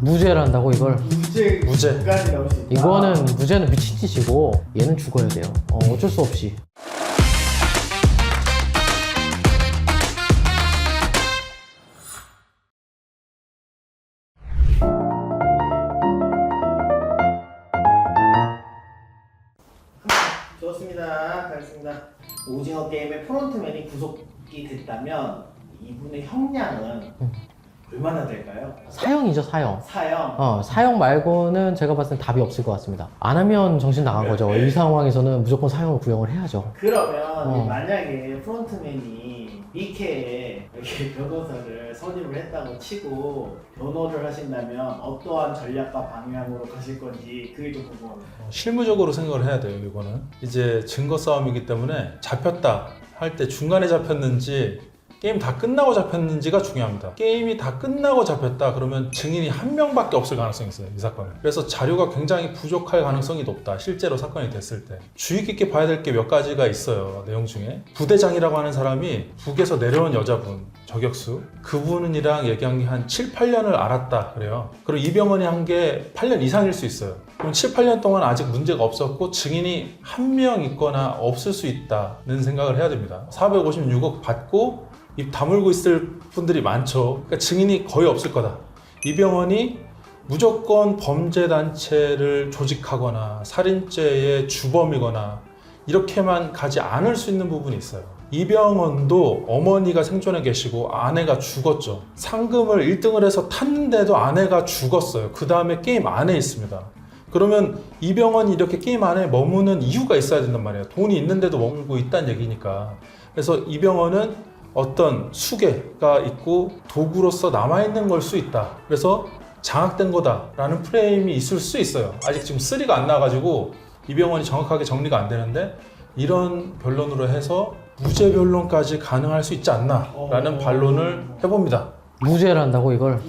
무죄란다고 이걸? 무죄. 무죄까지 나올 수 있다. 이거는 무죄는 미친 짓이고 얘는 죽어야 돼요. 어쩔 수 없이. 좋습니다. 가겠습니다. 오징어 게임의 프론트맨이 구속이 됐다면 이분의 형량은 얼마나 될까요? 사형이죠, 사형. 사형. 사형 말고는 제가 봤을 땐 답이 없을 것 같습니다. 안 하면 정신 나간 거죠. 이 상황에서는 무조건 사형을 구형을 해야죠. 그러면 만약에 프론트맨이 미케에 이렇게 변호사를 선임을 했다고 치고 변호를 하신다면 어떠한 전략과 방향으로 가실 건지 그게 좀 궁금합니다. 실무적으로 생각을 해야 돼요. 이거는 이제 증거 싸움이기 때문에 잡혔다 할 때 중간에 잡혔는지 게임 다 끝나고 잡혔는지가 중요합니다. 게임이 다 끝나고 잡혔다 그러면 증인이 한 명밖에 없을 가능성이 있어요, 이 사건은. 그래서 자료가 굉장히 부족할 가능성이 높다, 실제로 사건이 됐을 때. 주의 깊게 봐야 될 게 몇 가지가 있어요, 내용 중에. 부대장이라고 하는 사람이 북에서 내려온 여자분, 저격수, 그분이랑 얘기한 게 한 7, 8년을 알았다 그래요. 그리고 이병헌이 한 게 8년 이상일 수 있어요. 그럼 7, 8년 동안 아직 문제가 없었고 증인이 한 명 있거나 없을 수 있다는 생각을 해야 됩니다. 456억 받고 입 다물고 있을 분들이 많죠. 그러니까 증인이 거의 없을 거다. 이병헌이 무조건 범죄단체를 조직하거나 살인죄의 주범이거나 이렇게만 가지 않을 수 있는 부분이 있어요. 이병헌도 어머니가 생존해 계시고 아내가 죽었죠. 상금을 1등을 해서 탔는데도 아내가 죽었어요. 그 다음에 게임 안에 있습니다. 그러면 이병헌이 이렇게 게임 안에 머무는 이유가 있어야 된단 말이에요. 돈이 있는데도 머물고 있다는 얘기니까. 그래서 이병헌은 어떤 수괴가 있고 도구로서 남아있는 걸 수 있다. 그래서 장악된 거다라는 프레임이 있을 수 있어요. 아직 지금 3가 안 나가지고 이병헌이 정확하게 정리가 안 되는데 이런 변론으로 해서 무죄 변론까지 가능할 수 있지 않나라는 반론을 해봅니다. 무죄란다고 이걸?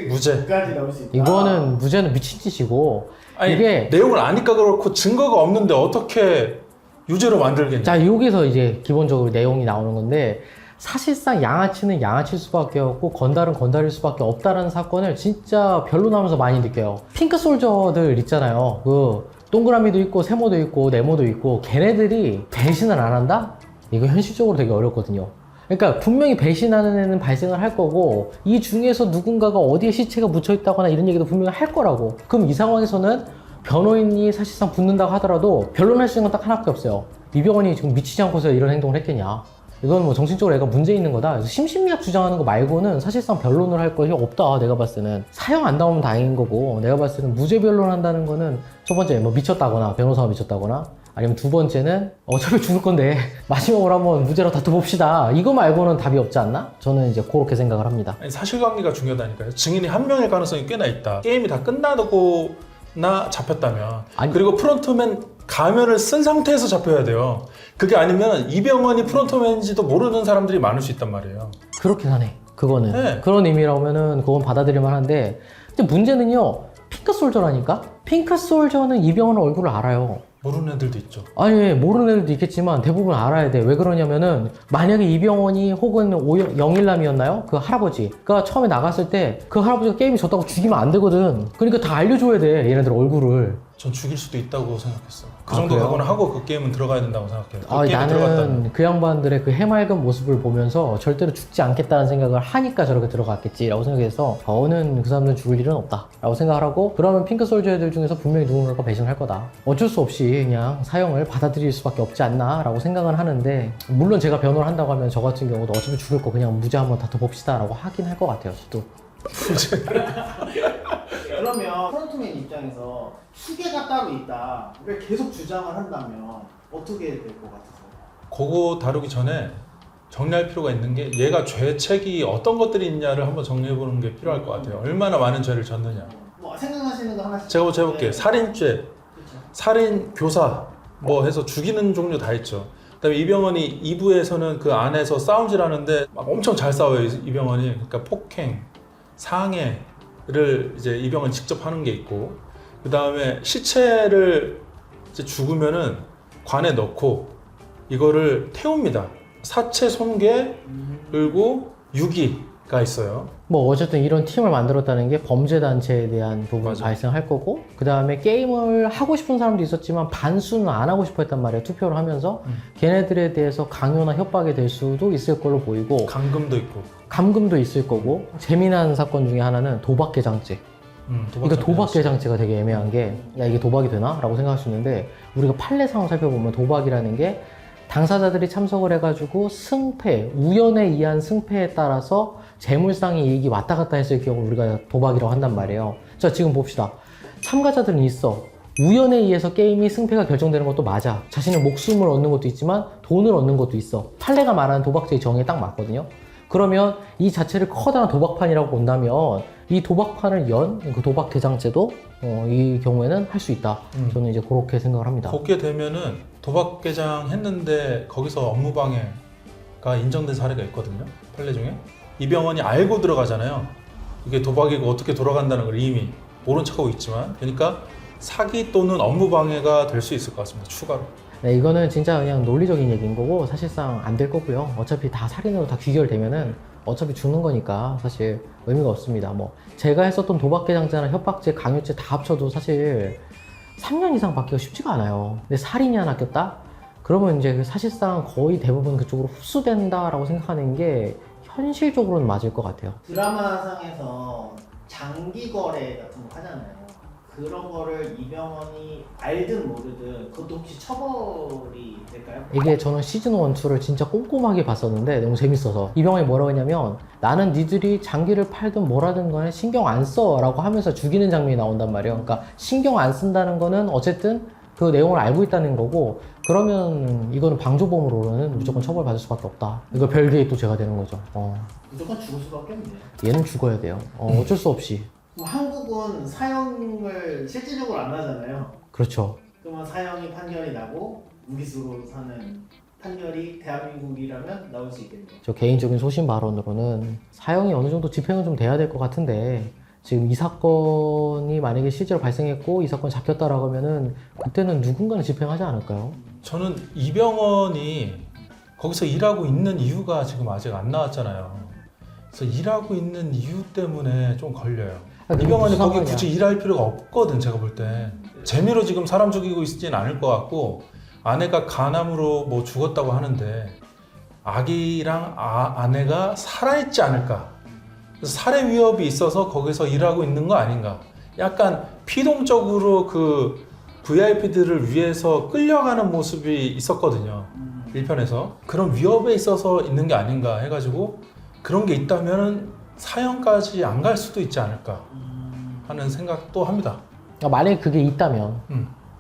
무죄까지 나올 수 있다. 이거는 무죄는 미친 짓이고. 아니, 이게 내용을 아니까 그렇고 증거가 없는데 어떻게 유죄로 만들겠냐. 자, 여기서 이제 기본적으로 내용이 나오는 건데, 사실상 양아치는 양아칠 수밖에 없고 건달은 건달일 수밖에 없다는 사건을 진짜 변론하면서 많이 느껴요. 핑크 솔저들 있잖아요. 그 동그라미도 있고 세모도 있고 네모도 있고 걔네들이 배신을 안 한다? 이거 현실적으로 되게 어렵거든요. 그러니까 분명히 배신하는 애는 발생을 할 거고 이 중에서 누군가가 어디에 시체가 묻혀 있다거나 이런 얘기도 분명히 할 거라고. 그럼 이 상황에서는 변호인이 사실상 붙는다고 하더라도 변론할 수 있는 건 딱 하나밖에 없어요. 이병헌이 지금 미치지 않고서 이런 행동을 했겠냐. 이건 뭐 정신적으로 애가 문제 있는 거다. 그래서 심신미약 주장하는 거 말고는 사실상 변론을 할 것이 없다. 내가 봤을 때는 사형 안 나오면 다행인 거고, 내가 봤을 때는 무죄 변론한다는 거는 첫 번째 뭐 미쳤다거나 변호사가 미쳤다거나, 아니면 두 번째는 어차피 죽을 건데 마지막으로 한번 무죄로 다퉈봅시다. 이거 말고는 답이 없지 않나? 저는 이제 그렇게 생각을 합니다. 아니, 사실관계가 중요하다니까요. 증인이 한 명일 가능성이 꽤나 있다. 게임이 다 끝나고나 잡혔다면. 아니, 그리고 프론트맨 가면을 쓴 상태에서 잡혀야 돼요. 그게 아니면 이병헌이 프론트맨인지도 모르는 사람들이 많을 수 있단 말이에요. 그렇긴 하네. 그거는. 네. 그런 의미라면은 그건 받아들일만 한데, 근데 문제는요, 핑크 솔저라니까? 핑크 솔저는 이병헌 얼굴을 알아요. 모르는 애들도 있죠. 아니, 모르는 애들도 있겠지만 대부분 알아야 돼. 왜 그러냐면은 만약에 이병헌이 혹은 영일남이었나요? 그 할아버지가 처음에 나갔을 때 그 할아버지가 게임이 졌다고 죽이면 안 되거든. 그러니까 다 알려줘야 돼, 얘네들 얼굴을. 전 죽일 수도 있다고 생각했어요. 그 아, 정도 그래요? 각오는 하고 그 게임은 들어가야 된다고 생각해요. 그 아, 게임에 들어갔다면. 나는 그 양반들의 그 해맑은 모습을 보면서 절대로 죽지 않겠다는 생각을 하니까 저렇게 들어갔겠지라고 생각해서 저는 그 사람들은 죽을 일은 없다라고 생각을 하고, 그러면 핑크 솔저 애들 중에서 분명히 누군가가 배신을 할 거다. 어쩔 수 없이 그냥 사형을 받아들일 수밖에 없지 않나라고 생각은 하는데, 물론 제가 변호를 한다고 하면 저 같은 경우도 어차피 죽을 거 그냥 무죄 한번 다퉈봅시다라고 하긴 할 것 같아요. 저도. 그러면 프론트맨 입장에서 수괴가 따로 있다를 계속 주장을 한다면 어떻게 될 것 같으세요? 그거 다루기 전에 정리할 필요가 있는 게, 얘가 죄책이 어떤 것들이 있냐를 한번 정리해보는 게 필요할 것 같아요. 얼마나 많은 죄를 졌느냐. 뭐 생각하시는 거 하나씩. 제가 먼저 해볼게요. 살인죄, 그렇죠. 살인, 교사 뭐 해서 죽이는 종류 다 있죠. 그다음에 이병헌이 2부에서는 그 안에서 싸움질하는데 막 엄청 잘 싸워요, 이병헌이. 그러니까 폭행, 상해를 이제 이병헌이 직접 하는 게 있고, 그 다음에 시체를 이제 죽으면은 관에 넣고 이거를 태웁니다. 사체 손괴 그리고 유기 있어요. 뭐 어쨌든 이런 팀을 만들었다는 게 범죄 단체에 대한 부분이 맞아. 발생할 거고, 그 다음에 게임을 하고 싶은 사람도 있었지만 반수는 안 하고 싶어 했단 말이에요. 투표를 하면서 걔네들에 대해서 강요나 협박이 될 수도 있을 걸로 보이고, 감금도 있고. 감금도 있을 거고. 재미난 사건 중에 하나는 도박 개장죄. 그러니까 도박 개장죄가 되게 애매한 게, 야 이게 도박이 되나? 라고 생각할 수 있는데, 우리가 판례 상을 살펴보면 도박이라는 게 당사자들이 참석을 해가지고 승패, 우연에 의한 승패에 따라서 재물상의 이익이 왔다 갔다 했을 경우 우리가 도박이라고 한단 말이에요. 자, 지금 봅시다. 참가자들은 있어. 우연에 의해서 게임이 승패가 결정되는 것도 맞아. 자신의 목숨을 얻는 것도 있지만 돈을 얻는 것도 있어. 판례가 말하는 도박죄의 정의에 딱 맞거든요. 그러면 이 자체를 커다란 도박판이라고 본다면 이 도박판을 연 그 도박 개장죄도 이 경우에는 할 수 있다. 저는 이제 그렇게 생각을 합니다. 걷게 되면은 도박 개장 했는데 거기서 업무방해가 인정된 사례가 있거든요. 판례 중에. 이병헌이 알고 들어가잖아요. 이게 도박이고 어떻게 돌아간다는 걸 이미 모른 척하고 있지만, 그러니까 사기 또는 업무방해가 될 수 있을 것 같습니다. 추가로. 네, 이거는 진짜 그냥 논리적인 얘기인 거고 사실상 안 될 거고요. 어차피 다 살인으로 다 귀결되면은 어차피 죽는 거니까 사실 의미가 없습니다. 뭐 제가 했었던 도박 개장죄나 협박죄, 강요죄 다 합쳐도 사실 3년 이상 받기가 쉽지가 않아요. 근데 살인이 하나 꼈다? 그러면 이제 사실상 거의 대부분 그쪽으로 흡수된다라고 생각하는 게 현실적으로는 맞을 것 같아요. 드라마상에서 장기 거래 같은 거 하잖아요. 그런 거를 이병헌이 알든 모르든 그것도 혹시 처벌이 될까요? 이게 저는 시즌 1, 2를 진짜 꼼꼼하게 봤었는데 너무 재밌어서 이병헌이 뭐라고 했냐면 나는 니들이 장기를 팔든 뭐라든 간에 신경 안 써 라고 하면서 죽이는 장면이 나온단 말이에요. 그러니까 신경 안 쓴다는 거는 어쨌든 그 내용을 알고 있다는 거고, 그러면 이거는 방조범으로는 무조건 처벌받을 수밖에 없다. 이거 별개의 또 죄가 되는 거죠. 무조건 죽을 수밖에 없네요. 얘는 죽어야 돼요. 어쩔 수 없이. 그럼 한국은 사형을 실질적으로 안 하잖아요. 그렇죠. 그러면 사형이 판결이 나고 무기수로 사는 판결이 대한민국이라면 나올 수 있겠네요. 저 개인적인 소신 발언으로는 사형이 어느 정도 집행은 좀 돼야 될 것 같은데, 지금 이 사건이 만약에 실제로 발생했고 이 사건 잡혔다라고 하면은 그때는 누군가는 집행하지 않을까요? 저는 이병헌이 거기서 일하고 있는 이유가 지금 아직 안 나왔잖아요. 그래서 일하고 있는 이유 때문에 좀 걸려요. 그게 이병헌이 무슨 거기 상관이야? 굳이 일할 필요가 없거든, 제가 볼 때. 재미로 지금 사람 죽이고 있지는 않을 것 같고, 아내가 간암으로 뭐 죽었다고 하는데 아기랑 아내가 살아있지 않을까. 그래서 살해 위협이 있어서 거기서 일하고 있는 거 아닌가. 약간 피동적으로 그 VIP들을 위해서 끌려가는 모습이 있었거든요. 1편에서. 그런 위협에 있어서 있는 게 아닌가 해가지고 그런 게 있다면 사형까지 안 갈 수도 있지 않을까 하는 생각도 합니다. 만약에 그게 있다면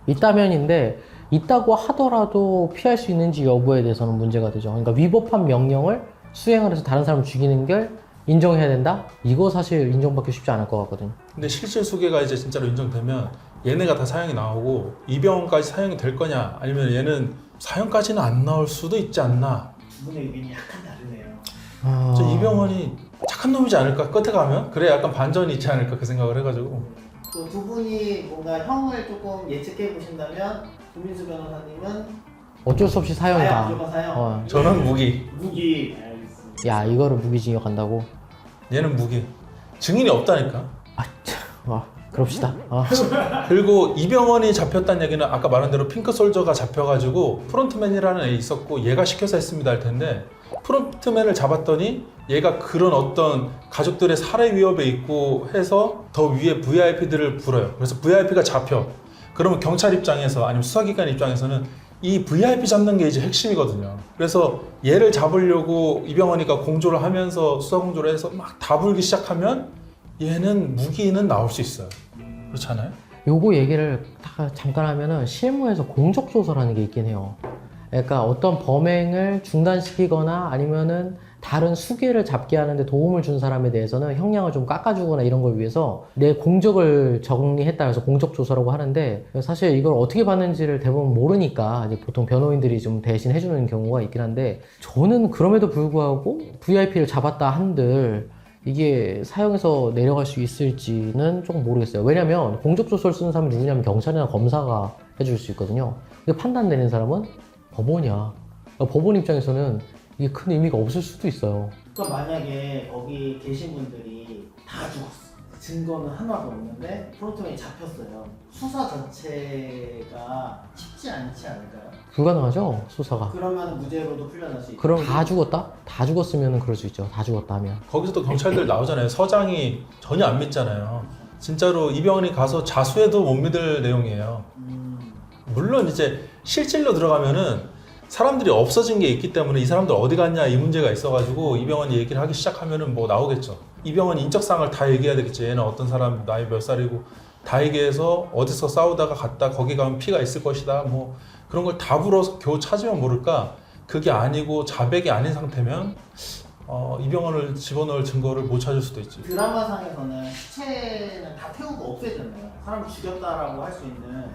있다면인데, 있다고 하더라도 피할 수 있는지 여부에 대해서는 문제가 되죠. 그러니까 위법한 명령을 수행을 해서 다른 사람을 죽이는 걸 인정해야 된다? 이거 사실 인정받기 쉽지 않을 것 같거든요. 근데 실질수계가 이제 진짜로 인정되면 얘네가 다 사형이 나오고 이병헌까지 사형이 될 거냐, 아니면 얘는 사형까지는 안 나올 수도 있지 않나. 두 분의 의견이 약간 다르네요. 저 이병헌이 착한 놈이지 않을까, 끝에 가면? 그래 약간 반전이 있지 않을까 그 생각을 해가지고. 또 두 분이 뭔가 형을 조금 예측해 보신다면 조민수 변호사님은 어쩔 수 없이 사형이다. 무조건 사형. 저는 무기. 무기. 알겠습니다. 야, 이거를 무기징역 한다고? 얘는 무기. 증인이 없다니까. 그럽시다. 그리고 이병헌이 잡혔다는 얘기는 아까 말한 대로 핑크솔저가 잡혀가지고 프론트맨이라는 애 있었고 얘가 시켜서 했습니다 할 텐데, 프론트맨을 잡았더니 얘가 그런 어떤 가족들의 살해 위협에 있고 해서 더 위에 VIP들을 불어요. 그래서 VIP가 잡혀. 그러면 경찰 입장에서 아니면 수사기관 입장에서는 이 VIP 잡는 게 이제 핵심이거든요. 그래서 얘를 잡으려고 이병헌이가 공조를 하면서 수사 공조를 해서 막 다불기 시작하면 얘는 무기는 나올 수 있어요. 그렇지 않아요? 요거 얘기를 잠깐 하면은 실무에서 공적조서라는 게 있긴 해요. 그러니까 어떤 범행을 중단시키거나 아니면은 다른 수괴를 잡게 하는데 도움을 준 사람에 대해서는 형량을 좀 깎아주거나 이런 걸 위해서 내 공적을 정리했다 해서 공적조서라고 하는데, 사실 이걸 어떻게 받는지를 대부분 모르니까 이제 보통 변호인들이 좀 대신 해주는 경우가 있긴 한데, 저는 그럼에도 불구하고 VIP를 잡았다 한들 이게 사형에서 내려갈 수 있을지는 조금 모르겠어요. 왜냐면 공적조서를 쓰는 사람이 누구냐면 경찰이나 검사가 해줄 수 있거든요. 근데 판단 내는 사람은 법원이야. 그러니까 법원 입장에서는 이게 큰 의미가 없을 수도 있어요. 그럼 만약에 거기 계신 분들이 다 죽었어. 증거는 하나도 없는데 프론트맨이 잡혔어요. 수사 자체가 쉽지 않지 않을까요? 불가능하죠, 수사가. 그러면 무죄로도 풀려날 수 있죠. 그럼 다 죽었다? 다 죽었으면 그럴 수 있죠. 다 죽었다 하면. 거기서도 경찰들 나오잖아요. 서장이 전혀 안 믿잖아요. 진짜로 이병헌이 가서 자수해도 못 믿을 내용이에요. 물론 이제 실질로 들어가면은 사람들이 없어진 게 있기 때문에 이 사람들 어디 갔냐 이 문제가 있어가지고 이병헌이 얘기를 하기 시작하면은 뭐 나오겠죠. 이병헌 인적사항을 다 얘기해야 되겠지. 얘는 어떤 사람, 나이 몇 살이고 다 얘기해서 어디서 싸우다가 갔다 거기 가면 피가 있을 것이다. 뭐 그런 걸 다 불어서 겨우 찾으면 모를까. 그게 아니고 자백이 아닌 상태면 이병헌을 집어넣을 증거를 못 찾을 수도 있지. 드라마상에서는 시체는 다 태우고 없애잖아요. 사람 죽였다라고 할 수 있는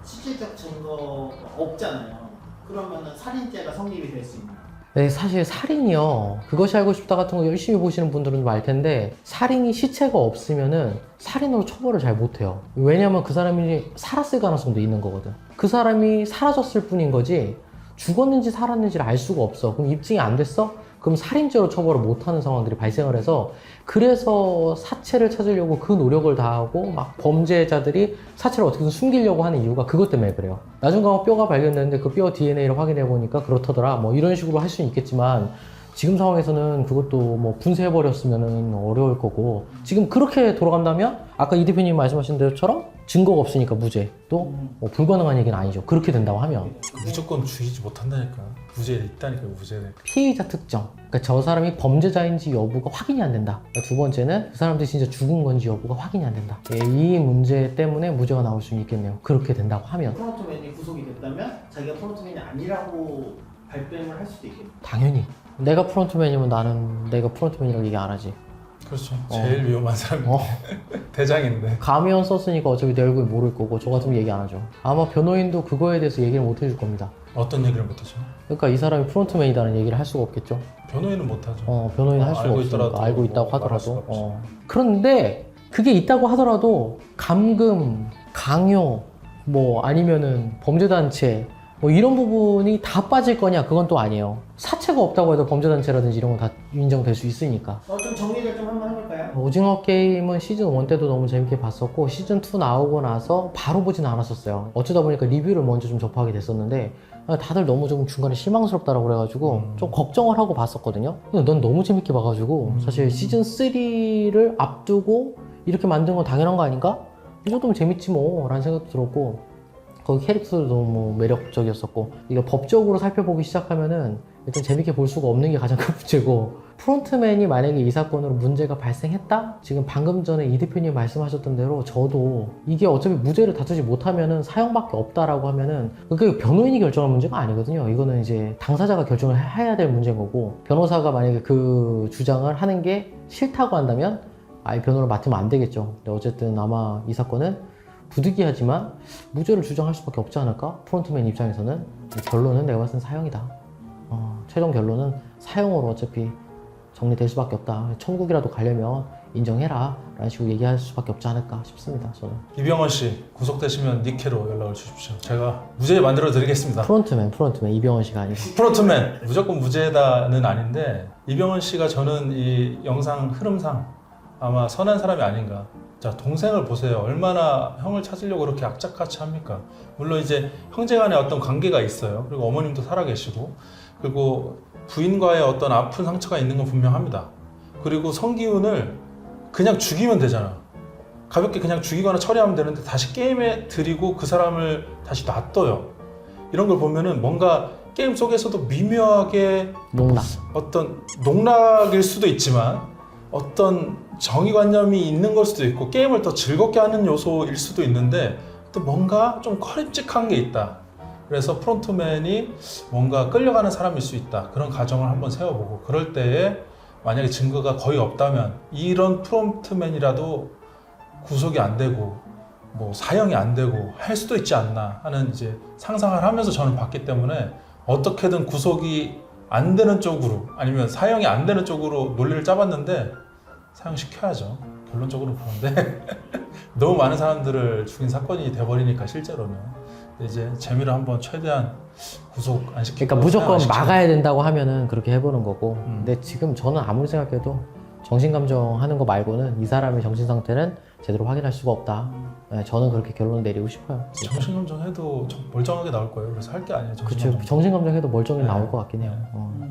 실질적 증거가 없잖아요. 그러면은 살인죄가 성립이 될 수 있나요? 네, 사실 살인이요. 그것이 알고 싶다 같은 거 열심히 보시는 분들은 알 텐데 살인이 시체가 없으면은 살인으로 처벌을 잘 못해요. 왜냐면 그 사람이 살았을 가능성도 있는 거거든. 그 사람이 사라졌을 뿐인 거지 죽었는지 살았는지를 알 수가 없어. 그럼 입증이 안 됐어? 그럼 살인죄로 처벌을 못하는 상황들이 발생을 해서 그래서 사체를 찾으려고 그 노력을 다하고 막 범죄자들이 사체를 어떻게든 숨기려고 하는 이유가 그것 때문에 그래요. 나중 가면 뼈가 발견됐는데 그 뼈 DNA를 확인해 보니까 그렇더라. 뭐 이런 식으로 할 수는 있겠지만 지금 상황에서는 그것도 뭐 분쇄해버렸으면 어려울 거고 지금 그렇게 돌아간다면 아까 이 대표님 말씀하신 대로처럼 증거가 없으니까 무죄 또 뭐 불가능한 얘기는 아니죠. 그렇게 된다고 하면 무조건 죽이지 못한다니까. 무죄 있다니까 무죄. 피의자 특정 그러니까 저 사람이 범죄자인지 여부가 확인이 안 된다. 그러니까 두 번째는 그 사람들이 진짜 죽은 건지 여부가 확인이 안 된다. 예, 이 문제 때문에 무죄가 나올 수 있겠네요. 그렇게 된다고 하면 프론트맨이 구속이 됐다면 자기가 프론트맨이 아니라고 발뺌을 할 수도 있겠네요. 당연히 내가 프론트맨이면 나는 내가 프론트맨이라고 얘기 안 하지. 그렇죠. 제일 위험한 사람이 대장인데. 가면 썼으니까 어차피 내 얼굴 모를 거고 저 같으면 얘기 안 하죠. 아마 변호인도 그거에 대해서 얘기를 못 해줄 겁니다. 어떤 얘기를 못하죠? 그러니까 이 사람이 프론트맨이라는 얘기를 할 수가 없겠죠. 변호인은 못하죠. 변호인은 할 수가 알고 없으니까 있더라도 알고 있다고 뭐 말할 수가 하더라도. 없죠. 그런데 그게 있다고 하더라도 감금, 강요, 뭐 아니면은 범죄단체 뭐 이런 부분이 다 빠질 거냐 그건 또 아니에요. 사체가 없다고 해도 범죄단체라든지 이런 건 다 인정될 수 있으니까. 좀 정리를 좀 한번 해볼까요? 오징어 게임은 시즌 1 때도 너무 재밌게 봤었고 시즌 2 나오고 나서 바로 보진 않았었어요. 어쩌다 보니까 리뷰를 먼저 좀 접하게 됐었는데 다들 너무 좀 중간에 실망스럽다라고 그래가지고 좀 걱정을 하고 봤었거든요. 근데 넌 너무 재밌게 봐가지고 사실 시즌 3를 앞두고 이렇게 만든 건 당연한 거 아닌가? 이 정도면 재밌지 뭐 라는 생각도 들었고 거기 캐릭터도 너무 매력적이었었고 이거 법적으로 살펴보기 시작하면은 일단 재밌게 볼 수가 없는 게 가장 큰 문제고 프론트맨이 만약에 이 사건으로 문제가 발생했다? 지금 방금 전에 이 대표님 말씀하셨던 대로 저도 이게 어차피 무죄를 다투지 못하면은 사형밖에 없다라고 하면은 그게 변호인이 결정할 문제가 아니거든요. 이거는 이제 당사자가 결정을 해야 될 문제인 거고 변호사가 만약에 그 주장을 하는 게 싫다고 한다면 아예 변호를 맡으면 안 되겠죠. 근데 어쨌든 아마 이 사건은 부득이하지만 무죄를 주장할 수밖에 없지 않을까? 프론트맨 입장에서는 결론은 내가 봤을 땐 사형이다. 최종 결론은 사형으로 어차피 정리될 수밖에 없다. 천국이라도 가려면 인정해라 라는 식으로 얘기할 수밖에 없지 않을까 싶습니다. 저는 이병헌 씨 구속되시면 니케로 연락을 주십시오. 제가 무죄 만들어 드리겠습니다. 프론트맨 이병헌 씨가 아니라 프론트맨 무조건 무죄다는 아닌데 이병헌 씨가 저는 이 영상 흐름상 아마 선한 사람이 아닌가. 자, 동생을 보세요. 얼마나 형을 찾으려고 그렇게 악착같이 합니까? 물론 이제 형제간에 어떤 관계가 있어요. 그리고 어머님도 살아계시고 그리고 부인과의 어떤 아픈 상처가 있는 건 분명합니다. 그리고 성기훈을 그냥 죽이면 되잖아. 가볍게 그냥 죽이거나 처리하면 되는데 다시 게임에 들이고 그 사람을 다시 놔둬요. 이런 걸 보면은 뭔가 게임 속에서도 미묘하게 농락 어떤 농락일 수도 있지만 어떤 정의관념이 있는 걸 수도 있고 게임을 더 즐겁게 하는 요소일 수도 있는데 또 뭔가 좀 꺼림칙한 게 있다. 그래서 프론트맨이 뭔가 끌려가는 사람일 수 있다. 그런 가정을 한번 세워보고 그럴 때에 만약에 증거가 거의 없다면 이런 프론트맨이라도 구속이 안 되고 뭐 사형이 안 되고 할 수도 있지 않나 하는 이제 상상을 하면서 저는 봤기 때문에 어떻게든 구속이 안 되는 쪽으로 아니면 사형이 안 되는 쪽으로 논리를 짜봤는데 사형시켜야죠. 결론적으로 그런데 너무 많은 사람들을 죽인 사건이 돼버리니까 실제로는 이제 재미를 한번 최대한 구속 안 시키고 그러니까 무조건 안 시키고. 막아야 된다고 하면은 그렇게 해보는 거고. 음. 근데 지금 저는 아무리 생각해도 정신감정 하는 거 말고는 이 사람의 정신 상태는 제대로 확인할 수가 없다. 네, 저는 그렇게 결론을 내리고 싶어요. 정신감정 해도 멀쩡하게 나올 거예요. 그래서 할 게 아니에요. 그쵸. 정신감정. 정신감정 해도 멀쩡히 네. 나올 것 같긴 해요. 네.